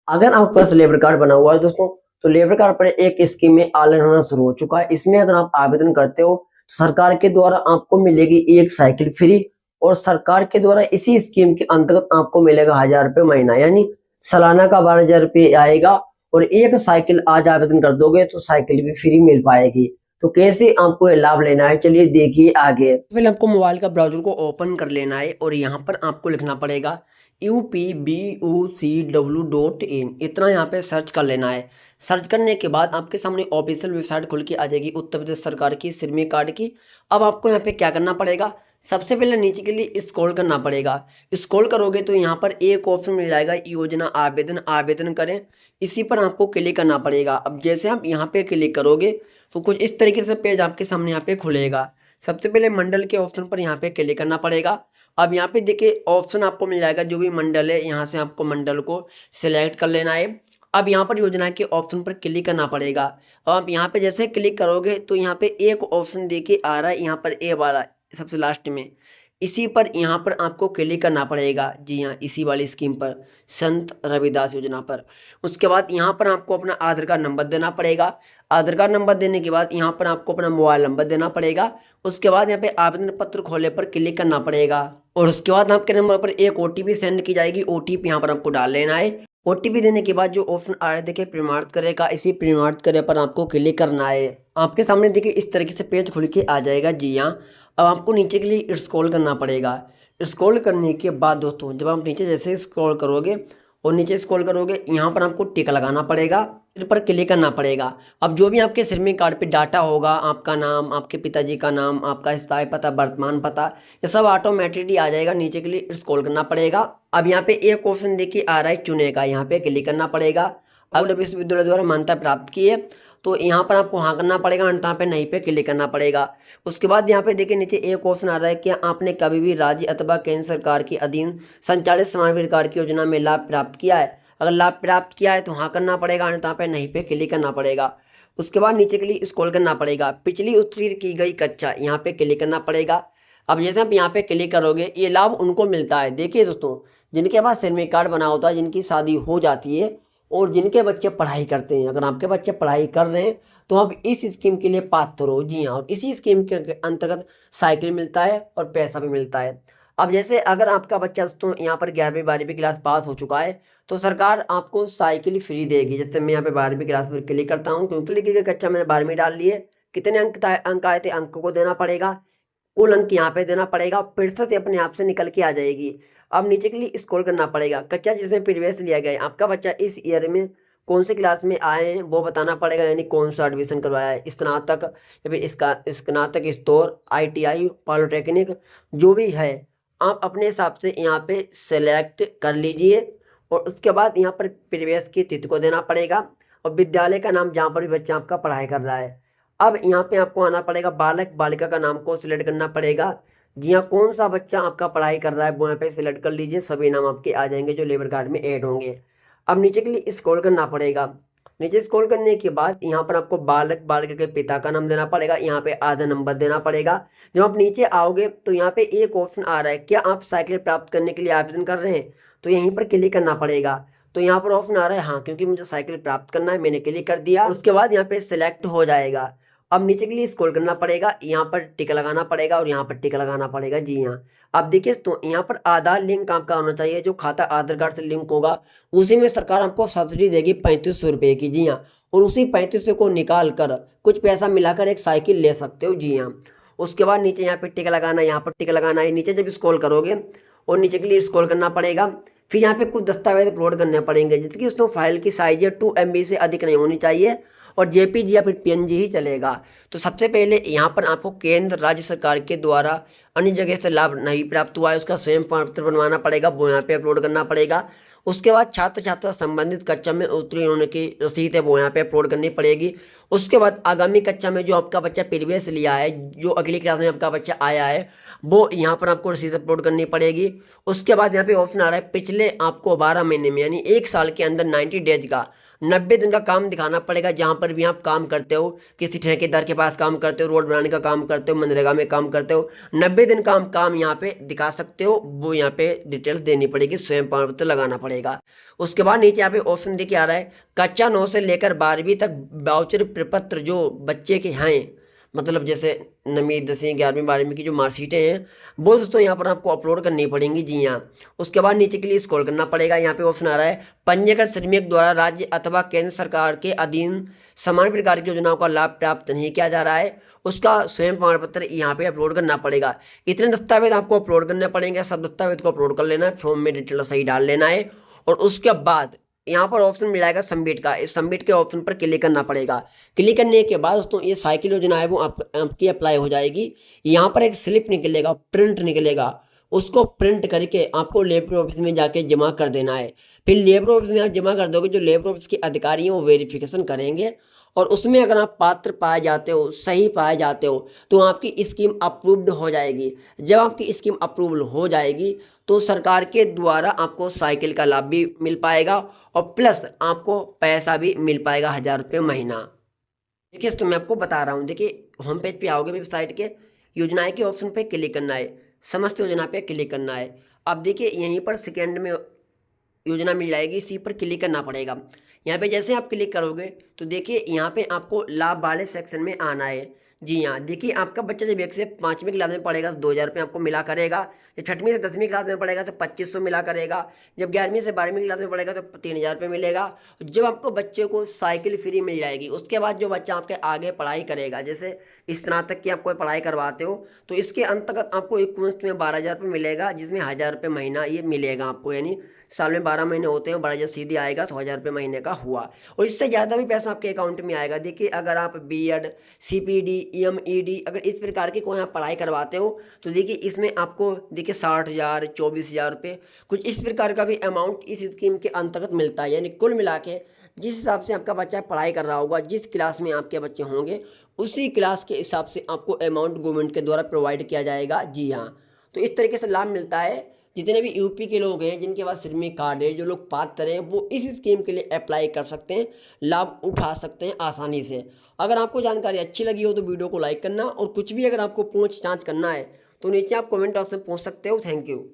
अगर आपके पास labour card बना हुआ है दोस्तों, तो लेबर कार्ड पर एक स्कीम में ऑनलाइन होना शुरू हो चुका है। इसमें अगर आप आवेदन करते हो तो सरकार के द्वारा आपको मिलेगी एक साइकिल फ्री, और सरकार के द्वारा इसी स्कीम के अंतर्गत आपको मिलेगा 1000 रुपये महीना, यानी सालाना का 12,000 रुपये आएगा। और एक साइकिल आज आवेदन कर दोगे तो साइकिल भी फ्री मिल पाएगी। तो कैसे आपको ये लाभ लेना है, चलिए देखिए आगे। पहले आपको मोबाइल का ब्राउजर को ओपन कर लेना है और यहाँ पर आपको लिखना पड़ेगा upbucw.in, इतना यहाँ पे सर्च कर लेना है। सर्च करने के बाद आपके सामने ऑफिशियल वेबसाइट खुल के आ जाएगी उत्तर प्रदेश सरकार की श्रमिक कार्ड की। अब आपको यहाँ पे क्या करना पड़ेगा, सबसे पहले नीचे के लिए स्क्रॉल करना पड़ेगा। स्क्रॉल करोगे तो यहाँ पर एक ऑप्शन मिल जाएगा योजना आवेदन, आवेदन करें, इसी पर आपको क्लिक करना पड़ेगा। अब जैसे आप यहाँ पे क्लिक करोगे तो कुछ इस तरीके से पेज आपके सामने यहाँ पे खुलेगा। सबसे पहले मंडल के ऑप्शन पर यहाँ पे क्लिक करना पड़ेगा। अब यहाँ पे देखिए ऑप्शन आपको मिल जाएगा, जो भी मंडल है यहाँ से आपको मंडल को सिलेक्ट कर लेना है। अब यहाँ पर योजना के ऑप्शन पर क्लिक करना पड़ेगा। अब आप यहाँ पे जैसे क्लिक करोगे तो यहाँ पे एक ऑप्शन देखिए आ रहा है, यहाँ पर ए वाला सबसे लास्ट में, इसी पर यहाँ पर आपको क्लिक करना पड़ेगा। जी हाँ, इसी वाली स्कीम पर, संत रविदास योजना पर। उसके बाद यहाँ पर आपको अपना आधार कार्ड नंबर देना पड़ेगा। आधार कार्ड नंबर देने के बाद यहाँ पर आपको अपना मोबाइल नंबर देना पड़ेगा। उसके बाद यहाँ पे आवेदन पत्र खोले पर क्लिक करना पड़ेगा और उसके बाद आपके नंबर पर एक ओटीपी सेंड की जाएगी। ओटीपी यहाँ पर आपको डाल लेना है। ओटीपी देने के बाद जो ऑप्शन आ रहा है देखिए प्रमाणित करेगा, इसी प्रमाणित करे पर आपको क्लिक करना है। आपके सामने देखिए इस तरीके से पेज खुल के आ जाएगा। जी हाँ, अब आपको नीचे के लिए स्क्रॉल करना पड़ेगा। स्क्रॉल करने के बाद दोस्तों जब आप नीचे जैसे स्क्रॉल करोगे और नीचे स्क्रॉल करोगे यहाँ पर आपको टिक लगाना पड़ेगा, इस पर क्लिक करना पड़ेगा। अब जो भी आपके श्रमिक कार्ड पे डाटा होगा, आपका नाम, आपके पिताजी का नाम, आपका स्थायी पता, वर्तमान पता, ये सब ऑटोमेटिकली आ जाएगा। नीचे के लिए स्क्रॉल करना पड़ेगा। अब यहाँ पे एक ऑप्शन देखिए आ रहा है चुने का, यहाँ पे क्लिक करना पड़ेगा। अगर विश्वविद्यालय द्वारा मान्यता प्राप्त की है तो यहाँ पर आपको हाँ करना पड़ेगा, अन्यथा पे नहीं पे क्लिक करना पड़ेगा। उसके बाद यहाँ पे देखिए नीचे एक ऑप्शन आ रहा है कि आपने कभी भी राज्य अथवा केंद्र सरकार के अधीन संचालित समावेशी कार्य की योजना में लाभ प्राप्त किया है। अगर लाभ प्राप्त किया है तो हाँ करना पड़ेगा, अन्यथा पे नहीं पे क्लिक करना पड़ेगा। उसके बाद नीचे के लिए स्क्रॉल करना पड़ेगा। पिछली उत्तीर्ण की गई कक्षा, यहाँ पे क्लिक करना पड़ेगा। अब जैसे आप यहाँ पे क्लिक करोगे ये लाभ उनको मिलता है। देखिए दोस्तों, जिनके पास श्रमिक कार्ड बना होता है, जिनकी शादी हो जाती है और जिनके बच्चे पढ़ाई करते हैं, अगर आपके बच्चे पढ़ाई कर रहे हैं तो आप इस स्कीम के लिए पात्र हो। जी हाँ, और इसी स्कीम के अंतर्गत साइकिल मिलता है और पैसा भी मिलता है। अब जैसे अगर आपका बच्चा दोस्तों यहाँ पर 11वीं 12वीं क्लास पास हो चुका है तो सरकार आपको साइकिल फ्री देगी। जैसे मैं यहाँ पे 12वीं क्लास पर क्लिक करता हूँ क्योंकि लिखिए कक्षा मैंने 12वीं डाल ली है, कितने अंक आए थे, अंक को देना पड़ेगा, कुल अंक यहाँ पे देना पड़ेगा, प्रतिशत अपने आप से निकल के आ जाएगी। अब नीचे के लिए स्क्रॉल करना पड़ेगा। कक्षा जिसमें प्रीवियस लिया गया है, आपका बच्चा इस ईयर में कौन से क्लास में आए हैं वो बताना पड़ेगा, यानी कौन सा एडमिशन करवाया है, स्नातक या फिर इसका स्नातक स्तर, आईटीआई, पॉलिटेक्निक, जो भी है आप अपने हिसाब से यहाँ पे सेलेक्ट कर लीजिए। और उसके बाद यहाँ पर प्रीवियस की तिथि को देना पड़ेगा और विद्यालय का नाम जहाँ पर भी बच्चा आपका पढ़ाई कर रहा है। अब यहाँ पे आपको आना पड़ेगा, बालक बालिका का नाम को सिलेक्ट करना पड़ेगा। जी हाँ, कौन सा बच्चा आपका पढ़ाई कर रहा है वो यहाँ पे सिलेक्ट कर लीजिए, सभी नाम आपके आ जाएंगे जो लेबर कार्ड में ऐड होंगे। अब नीचे के लिए स्क्रॉल करना पड़ेगा। नीचे स्क्रॉल करने के बाद यहाँ पर आपको बालक बालिका के पिता का नाम देना पड़ेगा, यहाँ पे आधार नंबर देना पड़ेगा। जब आप नीचे आओगे तो यहाँ पे एक ऑप्शन आ रहा है, क्या आप साइकिल प्राप्त करने के लिए आवेदन कर रहे हैं, तो यहीं पर क्लिक करना पड़ेगा। तो यहाँ पर ऑप्शन आ रहा है हाँ, क्योंकि मुझे साइकिल प्राप्त करना है, मैंने क्लिक कर दिया। उसके बाद यहाँ पे सिलेक्ट हो जाएगा। अब नीचे के लिए स्क्रॉल करना पड़ेगा, यहाँ पर टिक लगाना पड़ेगा और यहाँ पर टिक लगाना पड़ेगा। जी हाँ, अब देखिए तो यहाँ पर आधार लिंक आपका होना चाहिए, जो खाता आधार कार्ड से लिंक होगा उसी में सरकार आपको सब्सिडी देगी 3500 रुपये की। जी हाँ, और उसी 3500 को निकाल कर कुछ पैसा मिलाकर एक साइकिल ले सकते हो। जी हाँ, उसके बाद नीचे यहाँ पे टिक लगाना, यहाँ पर टिक लगाना है। नीचे जब स्क्रॉल करोगे और नीचे के लिए स्क्रॉल करना पड़ेगा, फिर यहाँ पे कुछ दस्तावेज अपलोड करने पड़ेंगे, जिसकी उसमें फाइल की साइज है 2 MB से अधिक नहीं होनी चाहिए और जेपीजी या फिर पीएनजी ही चलेगा। तो सबसे पहले यहाँ पर आपको केंद्र राज्य सरकार के द्वारा अन्य जगह से लाभ नहीं प्राप्त हुआ है उसका स्वयं पत्र बनवाना पड़ेगा, वो यहाँ पे अपलोड करना पड़ेगा। उसके बाद छात्र छात्रा संबंधित कक्षा में उत्तीर्ण होने की रसीद है वो यहाँ पे अपलोड करनी पड़ेगी। उसके बाद आगामी कक्षा में जो आपका बच्चा प्रीवियस लिया है, जो अगली क्लास में आपका बच्चा आया है, वो यहाँ पर आपको रसीद अपलोड करनी पड़ेगी। उसके बाद यहाँ पे ऑप्शन आ रहा है पिछले आपको 12 महीने में यानी 1 साल के अंदर 90 डेज का 90 दिन का काम दिखाना पड़ेगा जहाँ पर भी आप काम करते हो, किसी ठेकेदार के पास काम करते हो, रोड बनाने का काम करते हो, मनरेगा में काम करते हो, 90 दिन का काम यहाँ पे दिखा सकते हो, वो यहाँ पे डिटेल्स देनी पड़ेगी, स्वयं प्रमाण पत्र लगाना पड़ेगा। उसके बाद नीचे यहाँ पे ऑप्शन देखिए आ रहा है, कक्षा 9 से लेकर 12वीं तक वाउचर प्रपत्र जो बच्चे के हैं, मतलब जैसे 9वीं 10वीं 11वीं 12वीं की जो मार्कशीटें हैं, वो दोस्तों यहाँ पर आपको अपलोड करनी पड़ेंगी। जी हाँ, उसके बाद नीचे के लिए स्क्रॉल करना पड़ेगा। यहाँ पे ऑप्शन आ रहा है, पंजीकृत श्रमिक द्वारा राज्य अथवा केंद्र सरकार के अधीन समान प्रकार की योजनाओं का लाभ प्राप्त नहीं किया जा रहा है, उसका स्वयं प्रमाण पत्र यहाँ पे अपलोड करना पड़ेगा। इतने दस्तावेज आपको अपलोड करने पड़ेंगे, सब दस्तावेज को अपलोड कर लेना है, फॉर्म में डिटेल सही डाल लेना है, और उसके बाद यहाँ पर ऑप्शन मिल जाएगा सबमिट का, इस सबमिट के ऑप्शन पर क्लिक करना पड़ेगा। क्लिक करने के बाद दोस्तों ये साइकिल योजना है वो आपकी अप्लाई हो जाएगी। यहाँ पर एक स्लिप निकलेगा, प्रिंट निकलेगा, उसको प्रिंट करके आपको लेबर ऑफिस में जाके जमा कर देना है। फिर लेबर ऑफिस में आप जमा कर दोगे, जो लेबर ऑफिस के अधिकारी हैं वो वेरिफिकेशन करेंगे, और उसमें अगर आप पात्र पाए जाते हो, सही पाए जाते हो, तो आपकी स्कीम अप्रूव्ड हो जाएगी। जब आपकी स्कीम अप्रूवल हो जाएगी तो सरकार के द्वारा आपको साइकिल का लाभ भी मिल पाएगा, और प्लस आपको पैसा भी मिल पाएगा 1000 रुपये महीना। देखिए तो मैं आपको बता रहा हूँ, देखिए होम पेज पे आओगे वेबसाइट के, योजनाएं के ऑप्शन पे क्लिक करना है, समस्त योजना पे क्लिक करना है। अब देखिए यहीं पर सेकेंड में योजना मिल जाएगी, इसी पर क्लिक करना पड़ेगा। यहाँ पे जैसे आप क्लिक करोगे तो देखिए यहाँ पे आपको लाभ वाले सेक्शन में आना है। जी हाँ, देखिए आपका बच्चा जब 1 से 5वीं क्लास में पढ़ेगा तो 2000 रुपये आपको मिला करेगा, जब 6वीं से 10वीं क्लास में पढ़ेगा तो 2500 मिला करेगा, जब 11वीं से 12वीं क्लास में पढ़ेगा तो 3000 रुपये मिलेगा। जब आपको बच्चे को साइकिल फ्री मिल जाएगी, उसके बाद जो बच्चा आपके आगे पढ़ाई करेगा, जैसे स्नातक की आप कोई पढ़ाई करवाते हो, तो इसके अंतर्गत आपको एक मुश्त में 12,000 रुपये मिलेगा, जिसमें 1000 रुपये महीना ये मिलेगा आपको, यानी साल में 12 महीने होते हैं, 12,000 सीधे आएगा तो 1000 रुपये महीने का हुआ, और इससे ज़्यादा भी पैसा आपके अकाउंट में आएगा। देखिए अगर आप बीएड, सीपीडी, एमईडी अगर इस प्रकार की कोई आप पढ़ाई करवाते हो, तो देखिए इसमें आपको देखिए 60,000, 24,000 रुपये कुछ इस प्रकार का भी अमाउंट इस स्कीम के अंतर्गत मिलता है। यानी कुल मिला के जिस हिसाब से आपका बच्चा पढ़ाई कर रहा होगा, जिस क्लास में आपके बच्चे होंगे, उसी क्लास के हिसाब से आपको अमाउंट गवर्नमेंट के द्वारा प्रोवाइड किया जाएगा। जी हाँ, तो इस तरीके से लाभ मिलता है। जितने भी यूपी के लोग हैं, जिनके पास श्रमिक कार्ड है, जो लोग पात्र हैं, वो इस स्कीम के लिए अप्लाई कर सकते हैं, लाभ उठा सकते हैं आसानी से। अगर आपको जानकारी अच्छी लगी हो तो वीडियो को लाइक करना, और कुछ भी अगर आपको पूछ जांच करना है तो नीचे आप कमेंट बॉक्स में पूछ सकते हो। Thank you.